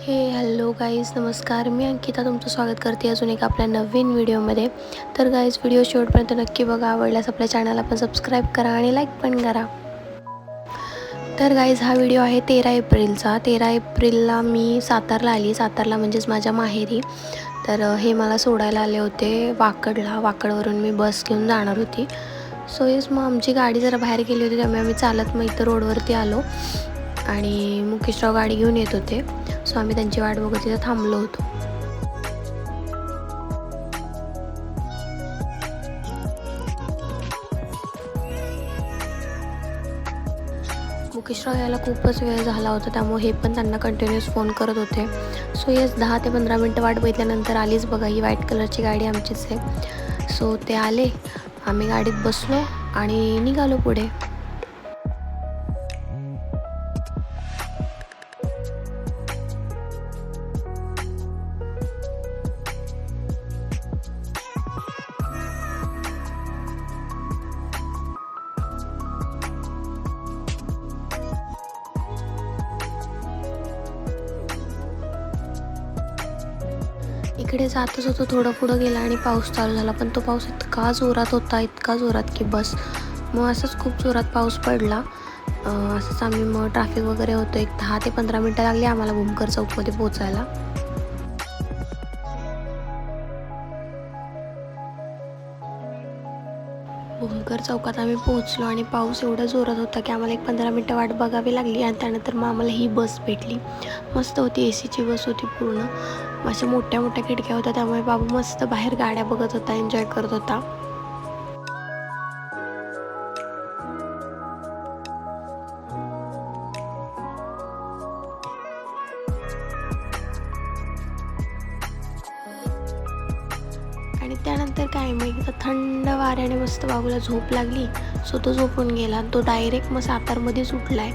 Hello guys, नमस्कार. मी अंकिता तुमचं स्वागत करते अजून एक आपल्या नवीन व्हिडिओमध्ये. तर गाईज, व्हिडिओ शेवटपर्यंत नक्की बघा. आवडल्यास आपल्या चॅनलला पण सबस्क्राईब करा आणि लाईक पण करा. तर गाईज, हा व्हिडिओ आहे 13 एप्रिलचा. 13 एप्रिलला मी सातारला आली. सातारला म्हणजेच माझ्या माहेरी. तर हे मला सोडायला आले होते वाकडवरून मी बस घेऊन जाणार होती. सो मग आमची गाडी जरा बाहेर गेली होती, त्यामुळे आम्ही चालत मग इथं रोडवरती आलो आणि मुकेशराव गाडी घेऊन येत होते. सो आम्ही त्यांची वाट बघत तिथं थांबलो होतो. मुकेशराव यायला खूपच वेळ झाला होता, त्यामुळे हे पण त्यांना कंटिन्यूस फोन करत होते. सो 10 ते 15 मिनटं वाट बघितल्यानंतर आलीच बघा, ही व्हाईट कलरची गाडी आमचीच आहे. सो ते आले, आम्ही गाडीत बसलो आणि निघालो पुढे. इकडे जातच होतो, थोडं पुढं गेला आणि पाऊस चालू झाला. पण तो पाऊस इतका जोरात की बस. मग असंच खूप जोरात पाऊस पडला. असंच आम्ही मग ट्रॅफिक वगैरे होतं, एक 10 ते 15 मिनटं लागली आम्हाला भूमकर चौकमध्ये पोचायला. भूमकर चौकात आम्ही पोहोचलो आणि पाऊस एवढा जोरात होता की आम्हाला एक 15 मिनटं वाट बघावी लागली. आणि त्यानंतर मग आम्हाला ही बस भेटली. मस्त होती, AC बस होती पूर्ण. अशा मोठ्या मोठ्या खिडक्या होत्या, त्यामुळे बाबू मस्त बाहेर गाड्या बघत होता, एन्जॉय करत होता. आणि त्यानंतर काय, मग एकदा थंड वाऱ्याने मस्त बाबूला झोप लागली. सो तो झोपून गेला. तो डायरेक्ट मग सातारमध्येच उठलाय.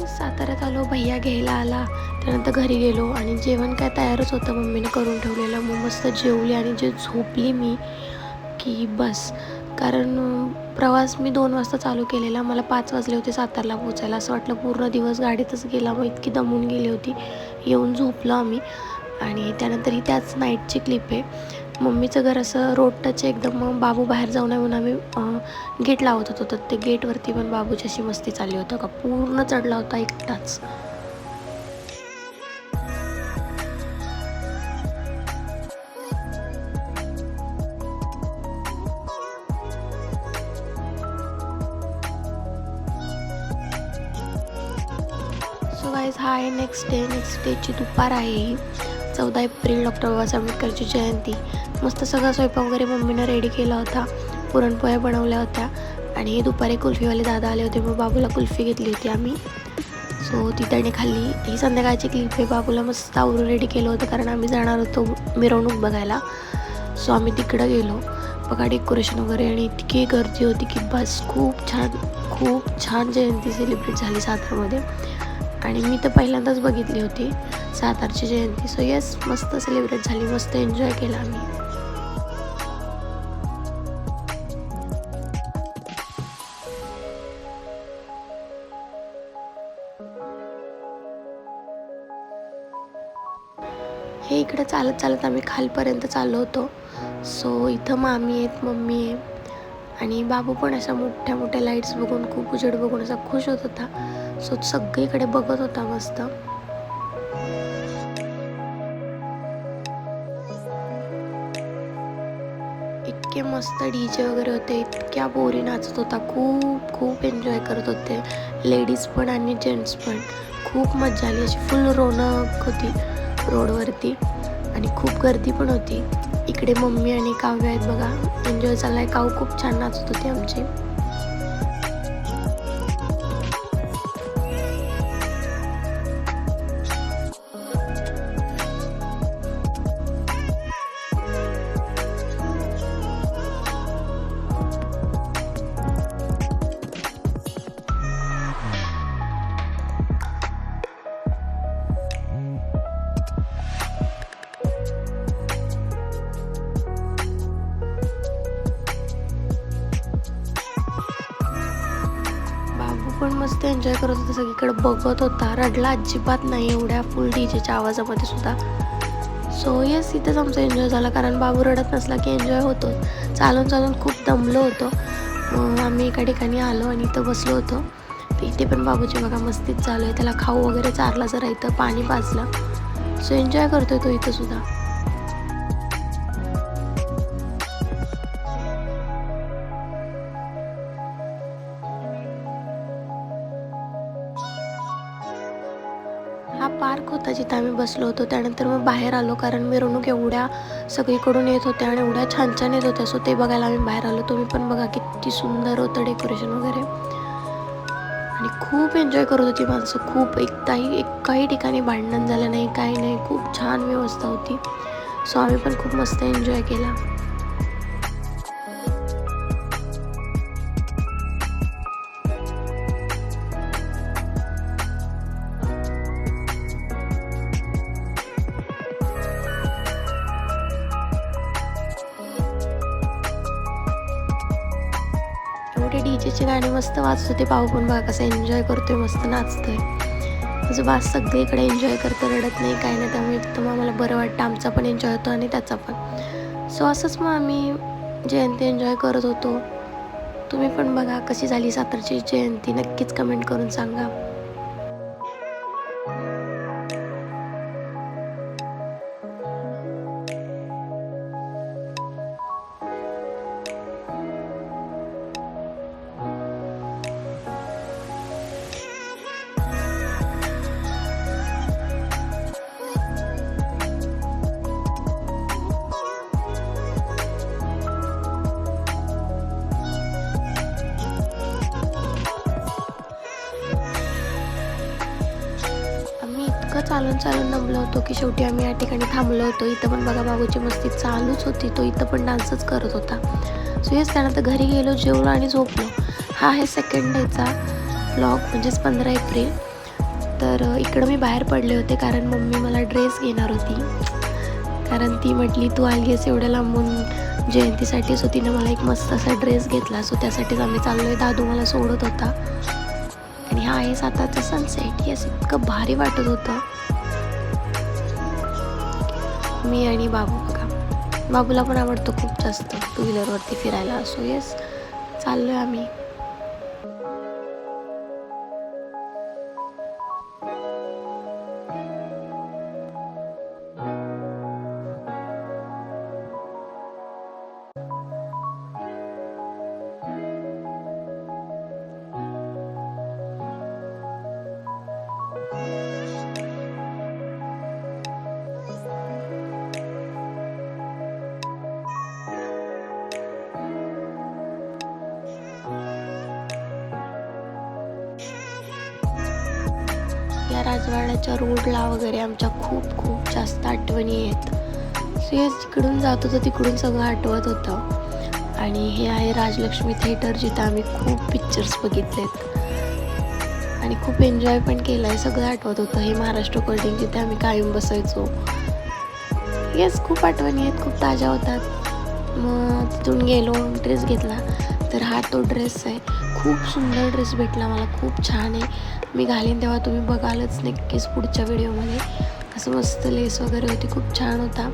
साताऱ्यात आलो, भैया घ्यायला आला. त्यानंतर घरी गेलो आणि जेवण काय तयारच होतं, मम्मीने करून ठेवलेलं. मग मस्त जेवली आणि जे झोपली मी की बस. कारण प्रवास मी 2 वाजता चालू केलेला, मला 5 वाजले होते सातारला पोचायला. असं वाटलं पूर्ण दिवस गाडीतच गेला. मग इतकी दमून गेली होती. येऊन झोपलो आम्ही. आणि त्यानंतर ही त्याच नाईटची क्लिप आहे. मम्मीचं घर असं रोड टच एकदम. मग बाबू बाहेर जाऊ नये म्हणून आम्ही गेट लावत होतो. तर ते गेटवरती पण बाबूची अशी मस्ती चालली होती का, पूर्ण चढला होता एकटाच. सो गाईज, हा आहे नेक्स्ट डेची दुपार आहे ही. 14 एप्रिल डॉक्टर बाबासाहेब आंबेडकरची जयंती. मस्त सगळा स्वयंपाक वगैरे मम्मीनं रेडी केला होता. पुरणपोळ्या बनवल्या होत्या. आणि दुपारी कुल्फीवाले दादा आले होते, मग बाबूला कुल्फी घेतली होती आम्ही. सो ती त्याने खाल्ली. ही संध्याकाळची क्लिप आहे. बाबूला मस्त आवरून रेडी केलं होतं, कारण आम्ही जाणार होतो मिरवणूक बघायला. सो आम्ही तिकडं गेलो बघा, डेकोरेशन वगैरे. आणि इतकी गर्दी होती की बस. खूप छान जयंती सेलिब्रेट झाली सातारमध्ये. आणि मी तर पहिल्यांदाच बघितली होती सातारची जयंती. सो मस्त सेलिब्रेट झाली, मस्त एन्जॉय केला आम्ही. हे इकडे चालत आम्ही खालपर्यंत चाललो होतो. सो इथं मामी आहेत, मम्मी आहे आणि बाबू पण अशा मोठ्या मोठ्या लाईट्स बघून, खूप उजेड बघून असा खुश होत होता. सो सगळीकडे बघत होता मस्त. इतके मस्त DJ वगैरे होते, इतक्या पोरी नाचत होता. खूप एन्जॉय करत होते, लेडीज पण आणि जेंट्स पण. खूप मजा आली. अशी फुल रौनक होती रोडवरती आणि खूप गर्दी पण होती. इकडे मम्मी आणि काव्य आहेत बघा, एन्जॉय चाललाय. काऊ खूप छान नाचत होती आमची. पण मस्त एन्जॉय करत होता, सगळीकडे बघत होता, रडला अजिबात नाही एवढ्या फुल डीजेच्या आवाजामध्ये सुद्धा. सो येस, इथेच आमचा एन्जॉय झाला, कारण बाबू रडत नसला की एन्जॉय होतो. चालून चालून खूप दमलो होतो. मग आम्ही एका ठिकाणी आलो आणि इथं बसलो होतो. तर इथे पण बाबूची बघा मस्तीच चालू आहे. त्याला खाऊ वगैरे चारला, जरा इथं पाणी पाजलं. सो एन्जॉय करतोय तो इथं सुद्धा. हा पार्क होता जिथं आम्ही बसलो होतो. त्यानंतर मग बाहेर आलो, कारण मिरवणूक एवढ्या सगळीकडून येत होत्या आणि एवढ्या छान छान येत होत्या. सो ते बघायला आम्ही बाहेर आलो. तुम्ही पण बघा किती सुंदर होतं डेकोरेशन वगैरे, आणि खूप एन्जॉय करत होती माणसं. खूप एकाही ठिकाणी भांडण झालं नाही, काही नाही, खूप छान व्यवस्था होती. सो आम्ही पण खूप मस्त एन्जॉय केला. एवढे डीजेचे गाणे मस्त वाजत होते. भाऊ पण बघा कसं एन्जॉय करतोय, मस्त नाचतोय. तुझं बास सगळीकडे एन्जॉय करतं, रडत नाही, काही नाही. त्यामुळे एकदम आम्हाला बरं वाटतं. आमचा पण एन्जॉय होतो आणि त्याचा पण. सो असंच मग आम्ही जयंती एन्जॉय करत होतो. तुम्ही पण बघा कशी झाली सातारची जयंती, नक्कीच कमेंट करून सांगा. चालून चालून दमलो होतो की शेवटी आम्ही या ठिकाणी थांबलो होतो. इथं पण बघा बाबूची मस्ती चालूच होती. तो इथं पण डान्सच करत होता. सो येस, त्यानंतर घरी गेलो, जेवलो आणि झोपलो. हा आहे सेकंड डेचा व्लॉग, म्हणजेच 15 एप्रिल. तर इकडं मी बाहेर पडले होते, कारण मम्मी मला ड्रेस घेणार होती. कारण ती म्हटली तू आली आहेस एवढ्या लांबून जयंतीसाठी. सो तिनं मला एक मस्त असा ड्रेस घेतला. सो त्यासाठीच आम्ही चाललो आहे. दादू मला सोडत होता. आणि हा आहे सातारचा सनसेट. येस, इतकं भारी वाटत होतं. मी आणि बाबू बघा, बाबूला पण आवडतो खूप जास्त टू व्हीलरवरती फिरायला. सो येस, चाललो आहे आम्ही. या राजवाड्याच्या रोडला वगैरे आमच्या खूप जास्त आठवणी आहेत. सो येस, जिकडून जात होतं तिकडून सगळं आठवत होतं. आणि हे आहे राजलक्ष्मी थिएटर, जिथं आम्ही खूप पिक्चर्स बघितलेत आणि खूप एन्जॉय पण केलं आहे. सगळं आठवत होतं. हे महाराष्ट्र कोल्डिंग, जिथे आम्ही कायम बसायचो. येस, खूप आठवणी आहेत, खूप ताज्या होतात. मग तिथून गेलो, ड्रेस घेतला. तर हा तो ड्रेस आहे. खूप सुंदर ड्रेस भेटला मला, खूप छान आहे. मी घालीन तेव्हा तुम्ही बघालच नक्कीच पुढच्या व्हिडिओमध्ये. असं मस्त लेस वगैरे होती, खूप छान होता.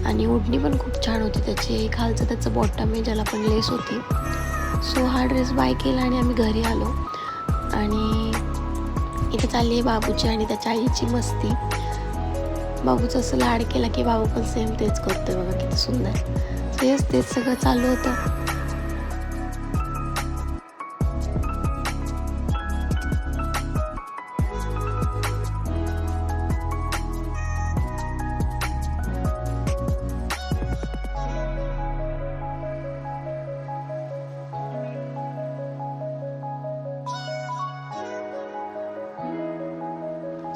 आणि ओढणी पण खूप छान होती त्याची. खालचं त्याचं बॉटम आहे, ज्याला पण लेस होती. सो हा ड्रेस बाय केला आणि आम्ही घरी आलो. आणि इथे चालली आहे बाबूची आणि त्याच्या आईची मस्ती. बाबूचं असं लाड केला की बाबू पण सेम तेच करतोय बघा, किती सुंदर. सो येस, तेच सगळं चालू होतं.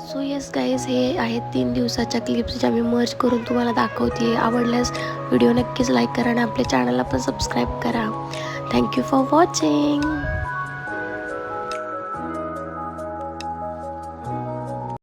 सो येस गाईज, हे आहेत 3 दिवसाच्या क्लिप्स ज्या मी मर्ज करून तुम्हाला दाखवते. आवडल्यास व्हिडिओ नक्कीच लाईक करा आणि आपल्या चॅनलला पण सबस्क्राईब करा. Thank you for watching.